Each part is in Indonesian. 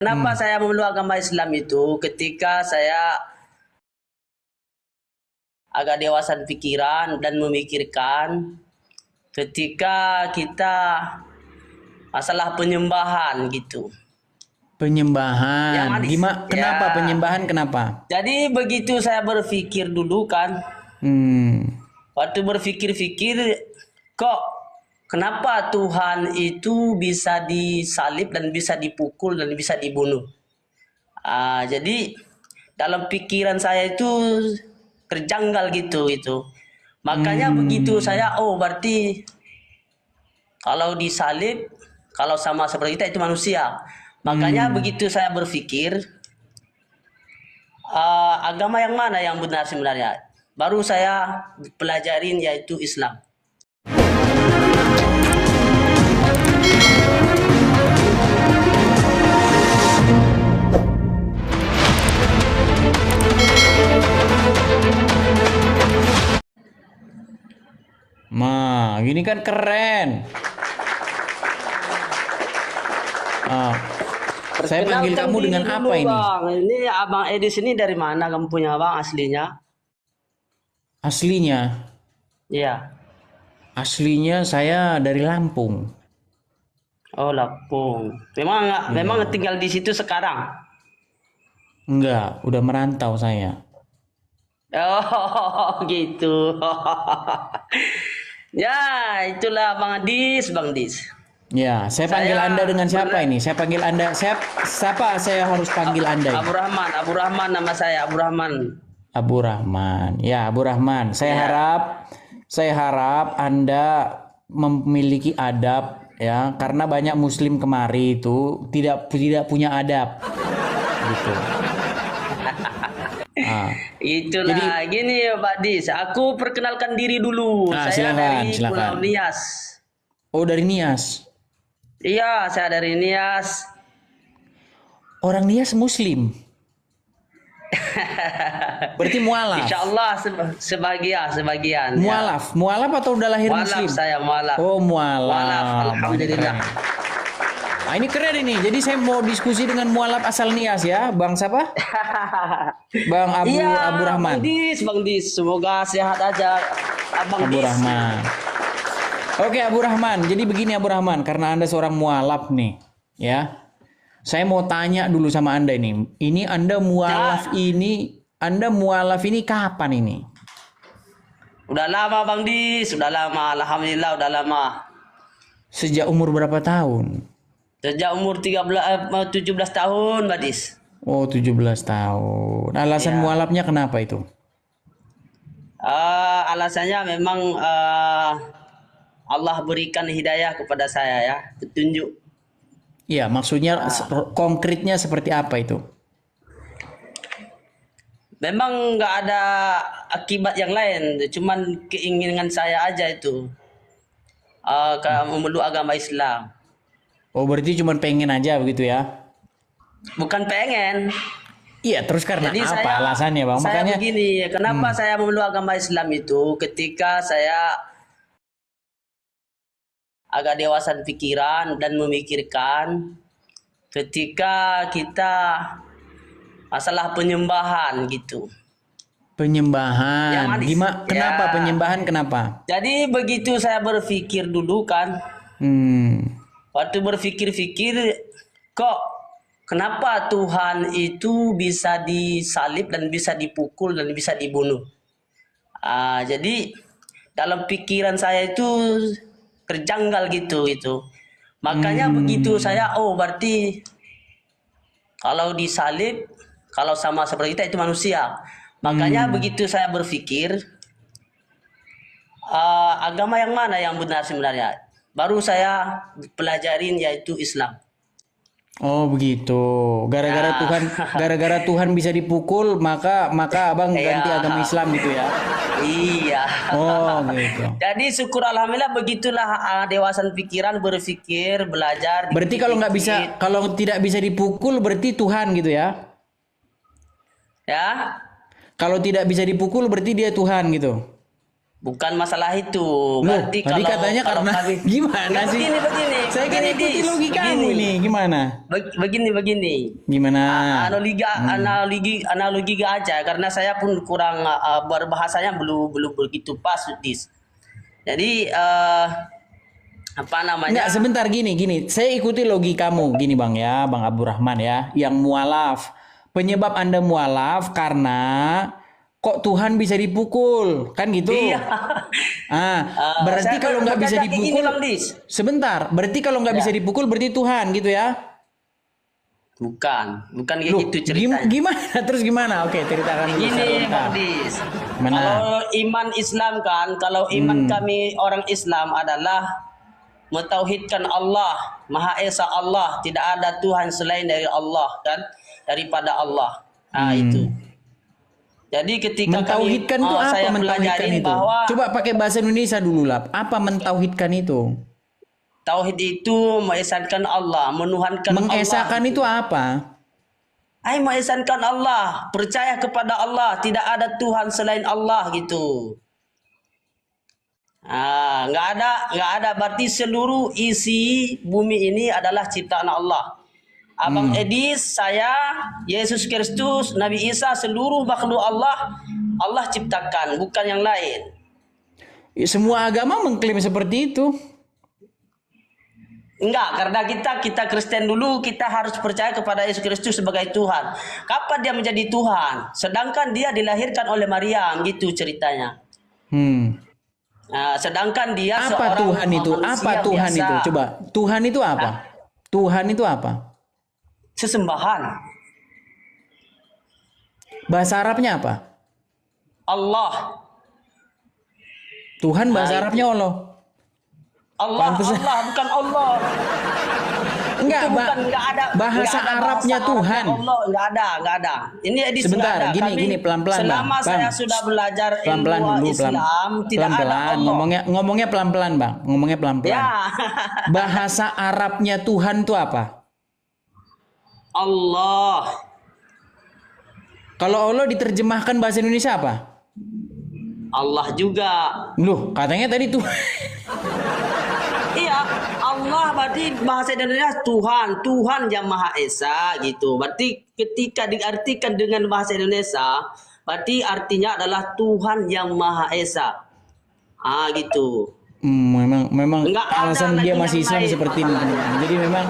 Kenapa saya memeluk agama Islam itu ketika saya agak dewasa pikiran dan memikirkan ketika kita masalah penyembahan gitu. Penyembahan. Gimana? Kenapa Ya. penyembahan? Kenapa? Jadi begitu saya berpikir dulu kan, waktu berpikir-pikir kok kenapa Tuhan itu bisa disalib dan bisa dipukul dan bisa dibunuh. Jadi dalam pikiran saya itu terjanggal gitu itu. Makanya begitu saya berarti kalau disalib kalau sama seperti kita itu manusia. Makanya begitu saya berpikir agama yang mana yang benar sebenarnya. Baru saya pelajarin yaitu Islam. Gini kan keren. Saya panggil kamu Perkenalkan dengan diri apa dulu, ini? Bang. Ini Abang Edis ini dari mana kamu punya Bang aslinya? Aslinya, Iya. aslinya saya dari Lampung. Oh, Lampung. Memang tinggal di situ sekarang. Enggak, udah merantau saya. Oh, gitu. Ya, itulah Bang Adis, Bang Dis. Ya, saya panggil Anda dengan siapa ini? Saya panggil Anda, siapa saya harus panggil Anda ini? Abu Rahman nama saya, Abu Rahman. Abu Rahman. Ya, Abu Rahman. Saya harap Anda memiliki adab ya, karena banyak muslim kemari itu tidak punya adab. Gitu. Itulah gini Pak Dis, aku perkenalkan diri dulu. Saya dari Pulau Nias. Oh, dari Nias. Iya, saya dari Nias. Orang Nias muslim. Berarti mualaf. Insya Allah sebagian. Mualaf, mualaf atau udah lahir muslim? Mualaf saya mualaf. Oh, mualaf. Mualaf, alhamdulillah. Nah, ini keren ini. Jadi saya mau diskusi dengan mualaf asal Nias ya, Bang siapa? Bang Abu Rahman. Bang Dis, semoga sehat aja, Abang Abu Dis. Rahman. Oke, Abu Rahman. Jadi begini Abu Rahman, karena Anda seorang mualaf nih, ya. Saya mau tanya dulu sama Anda ini. Ini Anda mualaf ini kapan ini? Udah lama Bang Dis, udah lama. Alhamdulillah udah lama. Sejak umur berapa tahun? Sejak umur 17 tahun, Mbak Dis. Oh, 17 tahun. Alasan mualafnya kenapa itu? Alasannya memang Allah berikan hidayah kepada saya ya, petunjuk. Iya, maksudnya konkretnya seperti apa itu? Memang nggak ada akibat yang lain, cuman keinginan saya aja itu memeluk agama Islam. Oh, berarti cuma pengen aja begitu ya? Bukan pengen. Iya, terus karena Jadi apa alasannya, Bang? saya Makanya begini, kenapa saya memeluk agama Islam itu ketika saya agak dewasa pikiran dan memikirkan ketika kita masalah penyembahan gitu. penyembahan. Gimana? Kenapa Ya. penyembahan? Kenapa? Jadi begitu saya berpikir dulu kan, waktu berpikir-pikir kok kenapa Tuhan itu bisa disalib dan bisa dipukul dan bisa dibunuh. Jadi dalam pikiran saya itu terjanggal gitu itu. Makanya begitu saya berarti kalau disalib kalau sama seperti kita itu manusia. Makanya begitu saya berpikir agama yang mana yang benar sebenarnya. Baru saya pelajarin yaitu Islam. Oh, begitu. Gara-gara Tuhan bisa dipukul, maka Abang ganti agama Islam gitu ya. Iya. Oh, gitu. Jadi syukur alhamdulillah begitulah dewasa pikiran berpikir, belajar. Berarti kalau tidak bisa dipukul berarti Tuhan gitu ya. Ya. Kalau tidak bisa dipukul berarti dia Tuhan gitu. Bukan masalah itu. Loh, Berarti tadi katanya karena kami, gimana Nggak, sih? begini. Saya kan Begini, ikuti Dis. logikamu Begini. ini, gimana? Begini. Gimana? Analogi aja karena saya pun kurang berbahasanya belum begitu pas, Dis. Jadi apa namanya? Enggak, sebentar gini. Saya ikuti logikamu gini Bang ya, Bang Abdurrahman ya, yang mualaf. Penyebab Anda mualaf karena kok Tuhan bisa dipukul, kan gitu? Iya. Berarti kalau nggak bisa bercanda kayak gini, dipukul, Bang Dis. sebentar. Berarti kalau nggak Ya. bisa dipukul berarti Tuhan gitu ya? Bukan kayak Loh, gitu ceritanya. gimana? Terus gimana? Oke, ceritakan dulu. Gini, secara Bang lengkap. Dis. Mana? Kalau iman Islam kan, kalau iman kami orang Islam adalah mentauhidkan Allah, Maha Esa Allah, tidak ada Tuhan selain dari Allah kan, daripada Allah. Nah, itu. Jadi ketika Mentauhidkan itu apa saya mentauhidkan pelajarin itu? bahwa Coba pakai bahasa Indonesia dulu lah. Apa mentauhidkan itu? tauhid itu mengesankan Allah, menuhankan Mengesahkan Allah. itu apa? Mengesankan Allah, percaya kepada Allah, tidak ada Tuhan selain Allah gitu. Nggak ada. Berarti seluruh isi bumi ini adalah ciptaan Allah. Abang Edis, saya, Yesus Kristus, Nabi Isa, seluruh makhluk Allah ciptakan, bukan yang lain. Semua agama mengklaim seperti itu. Enggak, karena kita Kristen dulu, kita harus percaya kepada Yesus Kristus sebagai Tuhan. Kapan dia menjadi Tuhan? Sedangkan dia dilahirkan oleh Maryam, gitu ceritanya. Sedangkan dia Apa seorang Tuhan itu? manusia Apa Tuhan biasa. itu? Coba, Tuhan itu apa? Tuhan itu apa? Sesembahan. Bahasa Arabnya apa? Allah. Tuhan bahasa Arabnya Allah. Allah, Pantesan. Allah bukan Allah. Enggak, Itu bukan, nggak ada bahasa nggak ada Arabnya bahasa Tuhan. Arabnya Allah, nggak ada. Ini edisi Sebentar, nggak ada. gini, pelan-pelan, Bang. Selama saya Bang, sudah belajar Pelan-pelan ilmu dulu, Islam, tidak ada pelan-pelan. Allah. Ngomongnya pelan-pelan, Bang. Ngomongnya pelan-pelan. Ya. Bahasa Arabnya Tuhan itu apa? Allah. Kalau Allah diterjemahkan bahasa Indonesia apa? Allah juga. Loh, katanya tadi tuh. Iya, Allah berarti bahasa Indonesia Tuhan yang Maha Esa gitu. Berarti ketika diartikan dengan bahasa Indonesia, berarti artinya adalah Tuhan yang Maha Esa. Gitu. Memang Nggak ada alasan lagi dia yang masih Islam lain seperti ini. masalahnya.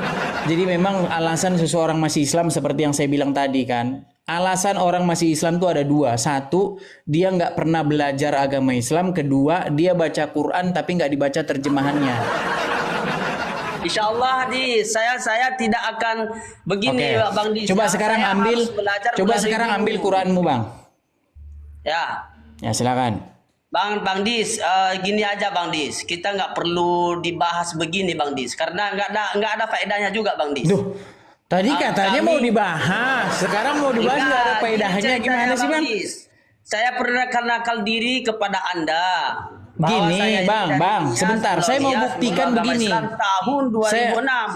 Jadi memang alasan seseorang masih Islam seperti yang saya bilang tadi kan. Alasan orang masih Islam tuh ada dua. Satu, dia nggak pernah belajar agama Islam. Kedua, dia baca Quran tapi nggak dibaca terjemahannya. Insya Allah saya tidak akan begini, Oke. Bang Dis. Coba Ya, sekarang saya ambil, harus belajar coba melalui sekarang guru. ambil Quranmu, Bang. Ya, Ya silakan. Bang Dis, gini aja Bang Dis. Kita nggak perlu dibahas begini Bang Dis, karena nggak ada faedahnya juga Bang Dis. Duh, tadi katanya kami- mau dibahas, sekarang mau dibahas nggak ada faedahnya, gimana sih, Bang? Dis. Saya pernah nakal diri kepada Anda. bahwa Gini, saya ini Bang, dari Bang, Nias, sebentar. Saya mau Nias, buktikan beragama begini. Islam tahun 2006.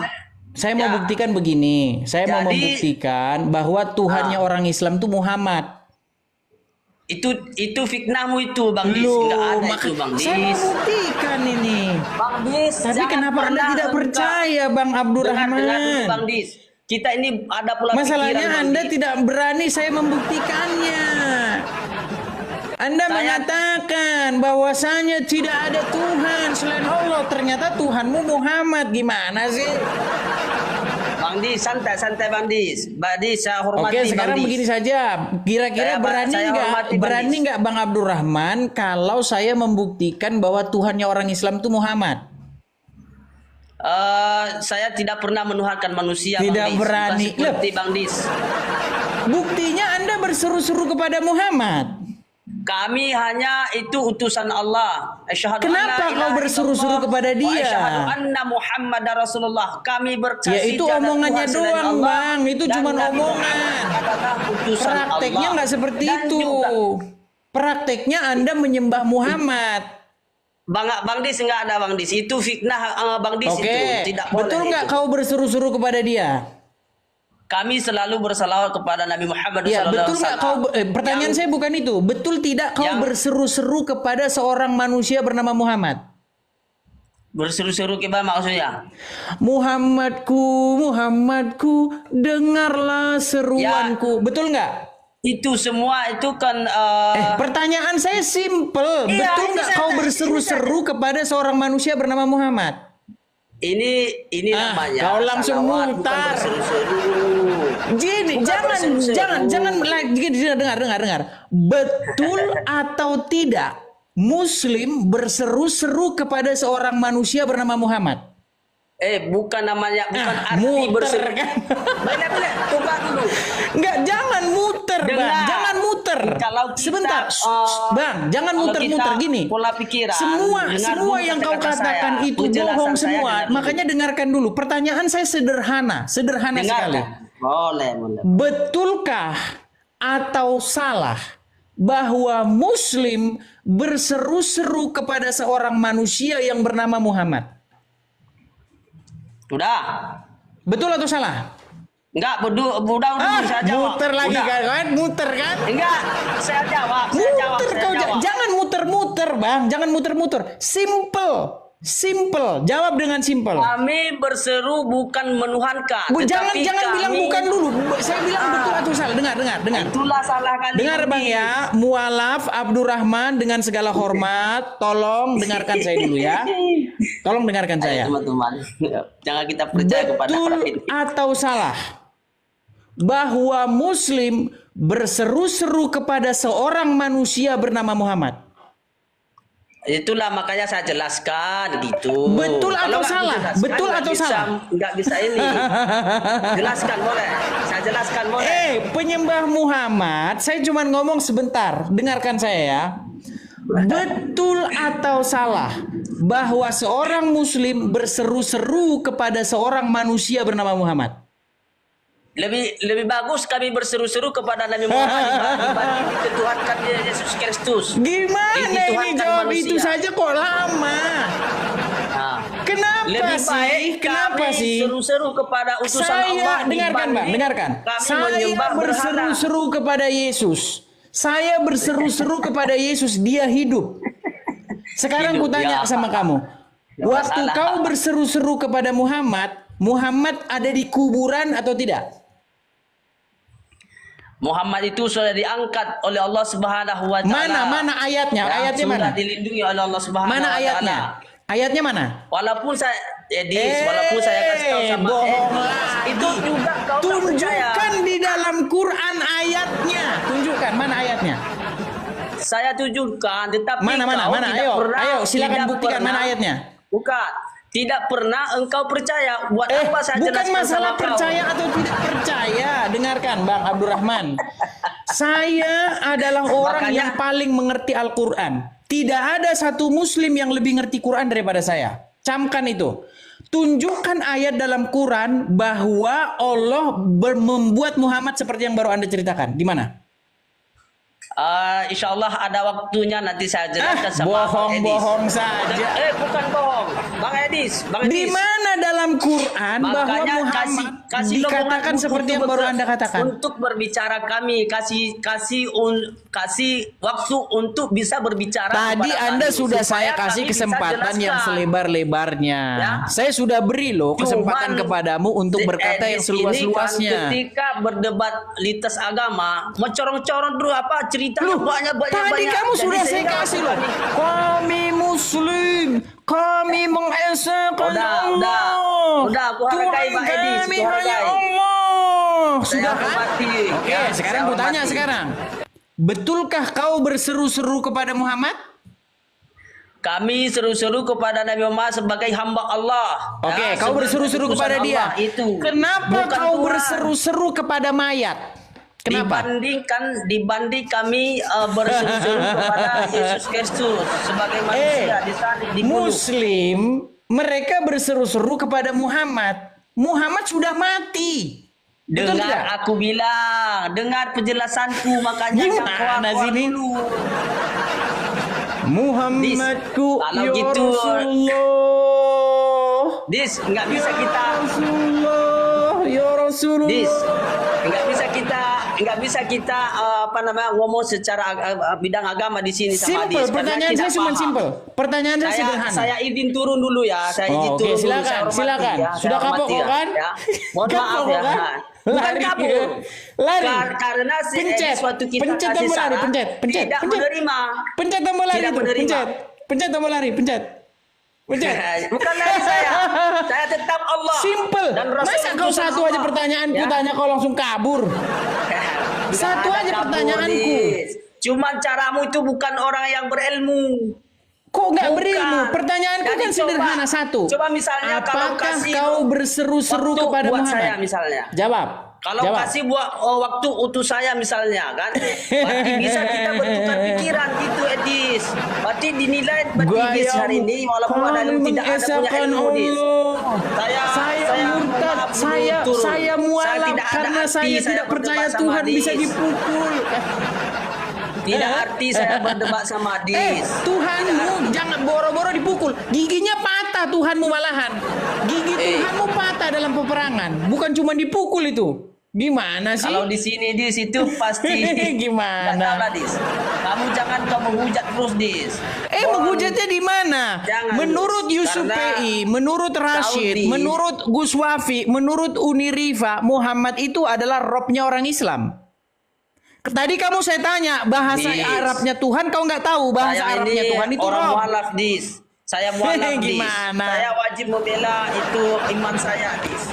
Saya mau Ya. buktikan begini. Saya mau Jadi- membuktikan bahwa Tuhannya orang Islam itu Muhammad. Itu fitnahmu itu Bang Dis. Loh, Nggak ada maka itu Bang Dis. saya mau buktikan ini. Bang Dis, Tapi jangan kenapa Anda pernah tidak engkau- percaya, Bang Dengar dulu Abdurrahman? Bang Dis. Kita ini ada pula Masalahnya pikiran, Bang Anda Dis. tidak berani saya membuktikannya. Anda mengatakan bahwasanya tidak ada Tuhan selain Allah. Ternyata Tuhanmu Muhammad. Gimana sih? Bang Dis, santai Bang Dis. Bang Dis, saya hormati Oke, sekarang Bang Dis. begini saja. Kira-kira Saya berani hormati Bang berani Dis. nggak Bang Abdurrahman kalau saya membuktikan bahwa Tuhannya orang Islam itu Muhammad? Saya tidak pernah menuhankan manusia Tidak Bang Dis. berani. Bukan seperti Bang Dis. Buktinya Anda berseru-seru kepada Muhammad. Kami hanya itu utusan Allah. Asyhadu Kenapa an la kau ilaha berseru-seru illallah kepada wa dia? asyhadu anna Muhammadar Rasulullah. Kami bersaksi Ya itu tiada omongannya Tuhan selain doang, Allah Bang. Itu dan cuma Nabi omongan. Muhammad adalah utusan Prakteknya Allah. nggak seperti Dan itu. juga- Prakteknya Anda menyembah Muhammad. Bang Dis enggak ada Bang Dis. Itu fitnah Bang Dis Oke. itu. Tidak boleh Betul nggak itu. kau berseru-seru kepada dia? Kami selalu bersalawat kepada Nabi Muhammad Ya, sallallahu betul alaihi nggak wasallam. pertanyaan saya bukan itu. Betul tidak kau yang- berseru-seru kepada seorang manusia bernama Muhammad? Berseru-seru gimana maksudnya? Muhammadku, Muhammadku, dengarlah seruanku. Betul nggak? Itu semua itu kan Pertanyaan saya simple. Iya, Betul itu nggak saya- kau berseru-seru kepada seorang manusia bernama Muhammad? ini namanya kau langsung salawat, bukan mutar. berseru-seru. Gini, Bukan berseru-seru. jangan lagi dengar. Betul atau tidak Muslim berseru-seru kepada seorang manusia bernama Muhammad? Bukan namanya, bukan arti Muter berseru. kan? Boleh, tunggu dulu. Enggak, jangan muter, Bang. Dengar. Jangan muter. Kalau kita, Sebentar, Bang, jangan kalau muter-muter kita gini. pola pikiran, Semua dengar dulu yang kau kata-kata katakan saya. itu Penjelasan bohong saya semua. dengar dulu. Makanya dengarkan dulu. Pertanyaan saya sederhana sekali. Dengarkan. Boleh. Betulkah atau salah bahwa Muslim berseru-seru kepada seorang manusia yang bernama Muhammad? Udah. Betul atau salah? Enggak, udah saya jawab. Muter lagi Udah. kan? Muter kan? Enggak, saya jawab. Muter kau jawab. jangan muter-muter, Bang. Jangan muter-muter. Simple. Jawab dengan simple. Kami berseru bukan menuhankan. Jangan tetapi bilang kami- bukan dulu. Saya bilang betul atau salah. Dengar. Itulah salah kali. Dengar Bang ya, mualaf Abdurrahman dengan segala hormat, tolong dengarkan saya dulu ya. Tolong dengarkan saya. Teman-teman, jangan kita percaya kepada Betul orang ini. atau salah bahwa Muslim berseru-seru kepada seorang manusia bernama Muhammad? Itulah makanya saya jelaskan gitu. Betul atau Kalau nggak salah? dijelaskan, Betul nggak atau bisa- salah? Nggak bisa ini. Jelaskan boleh. Saya jelaskan boleh. Penyembah Muhammad, saya cuma ngomong sebentar. Dengarkan saya ya. Betul atau salah bahwa seorang Muslim berseru-seru kepada seorang manusia bernama Muhammad? Lebih bagus kami berseru-seru kepada Nabi Muhammad dibanding dituhankan Yesus Kristus. Gimana ini Dituhankan jawab manusia. itu saja kok lama? Nah, Kenapa lebih baik sih? Kenapa kami sih? seru-seru kepada utusan Saya Allah dengarkan Bang, dibanding dengarkan. Kami Saya menyembah berhala. berseru-seru kepada Yesus. Saya berseru-seru kepada Yesus, dia hidup. Sekarang Hidup, kutanya ya. sama kamu. Nggak Waktu masalah. kau berseru-seru kepada Muhammad, Muhammad ada di kuburan atau tidak? Muhammad itu sudah diangkat oleh Allah Subhanahu wa taala. Mana ayatnya? Ya, Ayatnya sudah mana? dilindungi oleh Allah Subhanahu Mana wa ayatnya? taala. Ayatnya mana? Walaupun saya walaupun saya kasih tahu sama bohong lagi. itu juga kau tak percaya. Tunjukkan di dalam Quran ayatnya. Tunjukkan mana ayatnya? Saya tunjukkan, tetapi Mana? kau tidak pernah. Ayo silakan tidak buktikan pernah- mana ayatnya. Bukan. Tidak pernah engkau percaya. Buat apa saya Bukan jelaskan masalah sama kau? percaya atau tidak percaya. Dengarkan Bang Abdurrahman. Saya adalah orang Makanya- yang paling mengerti Al-Quran. Tidak ada satu muslim yang lebih ngerti Quran daripada saya. Camkan itu. Tunjukkan ayat dalam Quran bahwa Allah membuat Muhammad seperti yang baru Anda ceritakan. Di mana? Insya Allah ada waktunya nanti saya jelaskan sama Bang Edis. Bohong saja. Bukan bohong. Bang Edis. Di mana dalam Quran bahwa Makanya Muhammad kasih dikatakan lowongan seperti yang untuk baru Anda katakan? Untuk berbicara kami kasih waktu untuk bisa berbicara. Tadi kepada Anda kami, sudah supaya saya kasih kami bisa kesempatan yang jelaskan. selebar-lebarnya. Ya. Saya sudah beri loh kesempatan Cuman, kepadamu untuk berkata yang Edis ini seluas-luasnya. kan ketika berdebat lintas agama, mencorong-corong dulu apa ceritanya banyak. Tadi kamu Jadi sudah saya sehingga kasih loh. kami- Kami Muslim, kami mengesahkan Allah. Udah, aku hargai Pak Edi, Kami aku hanya hargai. Allah. Sudah Saya kan? hormati. Oke, Ya, sekarang saya aku tanya hormati. sekarang. Betulkah kau berseru-seru kepada Muhammad? Kami seru-seru kepada Nabi Muhammad sebagai hamba Allah. Oke, Ya, kau sebagai berseru-seru utusan kepada dia. Allah itu. Kenapa Bukan kau Tuhan. berseru-seru kepada mayat? Kenapa? Dibanding kami berseru-seru kepada Yesus Kristus sebagai manusia di sana dibunuh. Muslim mereka berseru-seru kepada Muhammad. Muhammad sudah mati. Betul tidak? Dengar aku bilang, dengar penjelasanku, makanya Gimana aku sini? dulu. Muhammadku Kalau ya gitu, Rasulullah. Dis, nggak bisa kita. Ya Rasulullah, ya Dis, Rasulullah. nggak bisa kita ngomong secara bidang agama di sini sama Simple, Dis. Karena pertanyaan tidak saya cuma paham. simple. Pertanyaan saya sederhana. Saya izin turun dulu ya. Saya izin Oh, oke, turun dulu. silakan, Saya hormati silakan. ya. Sudah Saya kapok hormati kok kan? ya. Mohon maaf Kapok ya. kok kan? Bukan Lari. kabur. Lari. Karena Pencet. suatu kita Pencet kasih tombol lari, saran, pencet. tidak menerima. Pencet tombol lari Tidak itu, menerima. pencet. Pencet tombol lari, pencet. Pencet. Bukan dari saya. Saya tetap Allah. Simple. Dan Rasul Masa kau utusan satu aja Allah. pertanyaanku Ya. tanya kau langsung kabur? Nggak Satu ada aja kabur, pertanyaanku. Dis. Cuman caramu itu bukan orang yang berilmu. Kok nggak Bukan. berilmu? Pertanyaanku Jadi kan sederhana satu. Coba misalnya kalau apakah kasih kau berseru-seru waktu kepada buat Muhammad? saya misalnya. Jawab. Kalau Jawab. kasih buat waktu utus saya misalnya kan, berarti bisa kita bertukar pikiran gitu Edis. Berarti dinilai berarti hari ini walaupun ada kami tidak ada punya mengesahkan ilmu Dis. Allah. Saya murtad, maaf dulu, saya turun. mualaf tidak ada karena arti saya tidak berdebat percaya sama Tuhan Dis. bisa dipukul. Tidak arti saya berdebat sama Dis. Tuhanmu jangan boro-boro dipukul. Giginya patah Tuhanmu malahan. Gigi Tuhanmu patah dalam peperangan. Bukan cuma dipukul itu. Gimana sih? Kalau di sini Dis itu pasti Gimana? nggak tahu lah, Dis. Kamu jangan kau menghujat terus Dis. Menghujatnya di mana? Jangan, Menurut Dis. Yusuf Karena PI, menurut Rashid, Dis. menurut Gus Wafi, menurut Uniriva, Muhammad itu adalah robnya orang Islam. Tadi kamu saya tanya bahasa Dis. Arabnya Tuhan, kau nggak tahu bahasa Saya Arabnya ini Tuhan itu orang rob. mualaf Dis. Saya mualaf Dis. Gimana? Saya wajib membela itu iman saya Dis.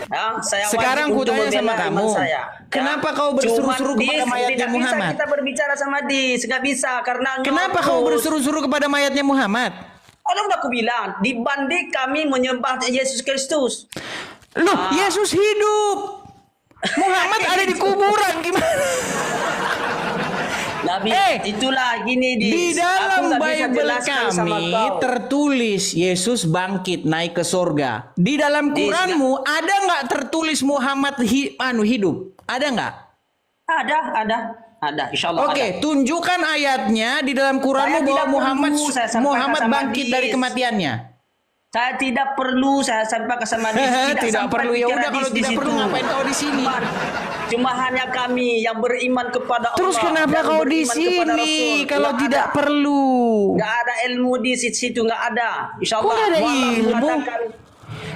Ya, saya Sekarang wajib ku untuk tanya sama membela kamu, iman saya. kenapa kau berseru-seru Cuman, kepada Dis, mayatnya tidak Muhammad? Bisa kita berbicara sama Dis, nggak bisa karena Kenapa kau berseru-seru kepada mayatnya Muhammad? Orang udah aku bilang, dibanding kami menyembah Yesus Kristus. Loh, Yesus hidup. Muhammad ada di kuburan gimana? Nabi, itulah gini Di Dis. dalam Aku nggak bisa Bible jelaskan sama kami kau. tertulis Yesus bangkit naik ke sorga. Di dalam Dis, Quranmu ada nggak tertulis Muhammad hidup? Ada nggak? Ada, insya Allah Oke, ada. tunjukkan ayatnya di dalam Quranmu Saya bahwa tidak Muhammad perlu saya sampaikan Muhammad sama bangkit Dis. dari kematiannya. Saya tidak perlu saya sampaikan sama Dis. Tidak sampai perlu, ya pikiran udah kalau Dis di tidak perlu situ. ngapain kau di sini? Cuma hanya kami yang beriman kepada Allah. Terus kenapa yang kau di beriman kepada sini Rasul. kalau Nggak tidak ada. perlu? Nggak ada ilmu di situ, nggak ada. Insya Kok Allah. nggak ada Muhammad ilmu? mengatakan,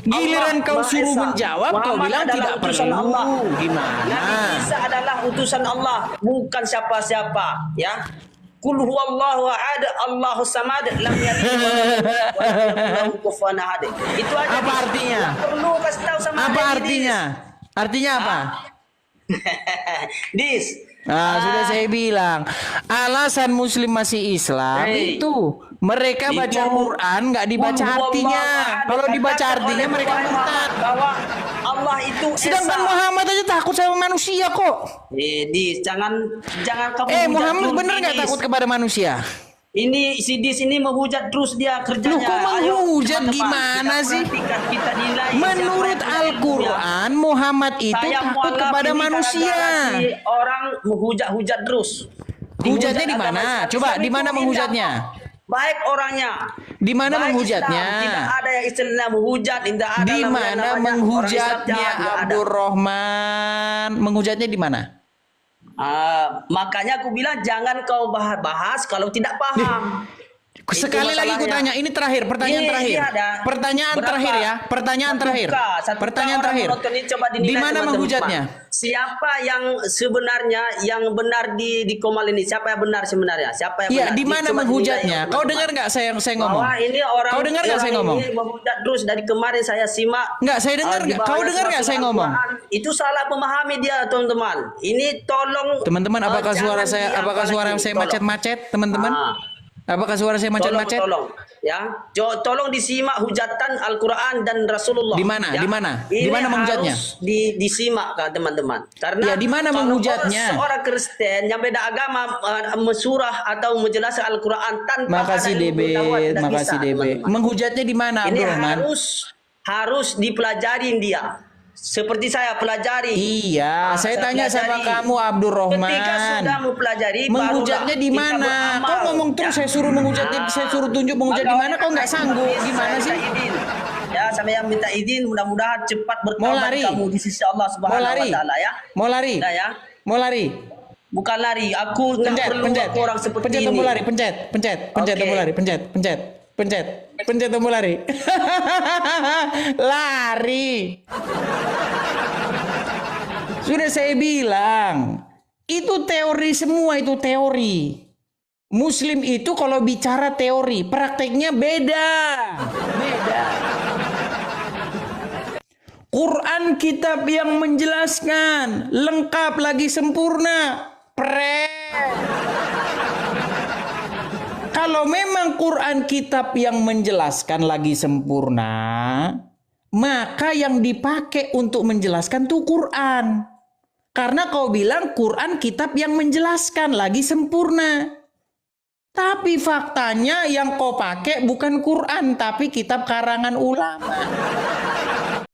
Giliran Allah kau Maha suruh Esa. menjawab, kau Muhammad bilang adalah tidak utusan perlu. Allah. Gimana? Nabi Isa adalah utusan Allah, bukan siapa-siapa, ya. Qul huwallahu ahad, Allahus samad, lam yalid wa lam yulad wa lam yakul lahu kufuwan ahad. Itu aja. Apa artinya? Nggak perlu kasih tahu sama Apa dia, artinya? Artinya apa? Dis. Sudah saya bilang, alasan Muslim masih Islam itu mereka baca Itu Quran nggak dibaca Qul artinya. huwallahu ahad, Kalau dibaca dikatakan artinya oleh mereka Muhammad murtad. bahwa Allah itu Sedangkan Esa. Muhammad aja takut sama manusia kok. Dis, jangan kamu hujat Muhammad terus, bener nggak Dis. takut kepada manusia? Ini si Dis ini menghujat terus dia kerjanya. Loh, kok Ayo, menghujat? teman-teman, Gimana kita sih? perhatikan, kita nilai Menurut siapa yang punya ilmu, ya. Al-Quran, Muhammad itu Saya takut mualaf kepada ini manusia. gara-gara si orang menghujat terus. Hujatnya di Dihujat mana? agama Coba Islam di itu mana indah, menghujatnya? Baik orangnya. Di mana Baik menghujatnya? Islam. Tidak ada yang istilah menghujat, tidak ada Di namanya mana orang Islam menghujatnya jahat, nggak ada. Abdurrahman? Menghujatnya di mana? Makanya aku bilang jangan kau bahas kalau tidak paham. Sekali lagi aku tanya, ini terakhir, pertanyaan Ini terakhir. ada Pertanyaan berapa? terakhir ya, pertanyaan terakhir. Pertanyaan orang terakhir. menonton ini coba dinilai, Di mana teman-teman. menghujatnya? Siapa yang sebenarnya yang benar di Komal ini? Siapa yang benar sebenarnya? Siapa yang Iya, benar? di mana Coba menghujatnya? dinilai, Kau teman-teman. dengar nggak saya ngomong? Bahwa ini orang Kau dengar nggak saya ngomong? Ini menghujat terus dari kemarin saya simak. Nggak, saya dengar di nggak? Kau bawahnya dengar nggak surat saya ngomong? Al-Quran. Itu salah memahami dia, teman-teman. Ini tolong Teman-teman, apakah suara saya macet-macet, teman-teman? Apakah suara saya macet-macet? Tolong, ya. Tolong disimak hujatan Al-Quran dan Rasulullah. Di mana? Ya. Di mana? Ini Di mana menghujatnya? harus disimak kan, teman-teman. Karena Ya, di mana kalau menghujatnya? Seorang Kristen yang beda agama mesurah atau menjelaskan Al-Quran tanpa Makasih ada ilmu DB, pengetahuan, tidak makasih bisa, DB. teman-teman. Menghujatnya di mana, Ini Abdurrahman? harus dipelajarin dia. Seperti saya pelajari. Iya, saya tanya sama pelajari. kamu Abdurrahman. Ketika sudah mempelajari, menghujatnya di barulah kita mana? beramal. Kau ngomong terus, Ya. saya suruh menghujatnya, saya suruh tunjuk menghujat di mana, kau nggak sanggup. Gimana sih? Ya, saya minta izin mudah-mudahan cepat Mau bertaubat lari? kamu di sisi Allah Mau Subhanahu lari? wa taala ya. Mau lari? Nah, ya. Mau lari? Bukan lari, aku nggak perlu aku orang seperti pencet ini. tombol lari, pencet Oke. tombol lari, pencet tombol lari. Lari. Sudah saya bilang, itu teori semua, itu teori. Muslim itu kalau bicara teori, prakteknya beda. Beda. Quran kitab yang menjelaskan, lengkap lagi sempurna. Kalau memang Quran kitab yang menjelaskan lagi sempurna, maka yang dipakai untuk menjelaskan tuh Quran. Karena kau bilang Quran kitab yang menjelaskan lagi sempurna. Tapi faktanya yang kau pakai bukan Quran, tapi kitab karangan ulama.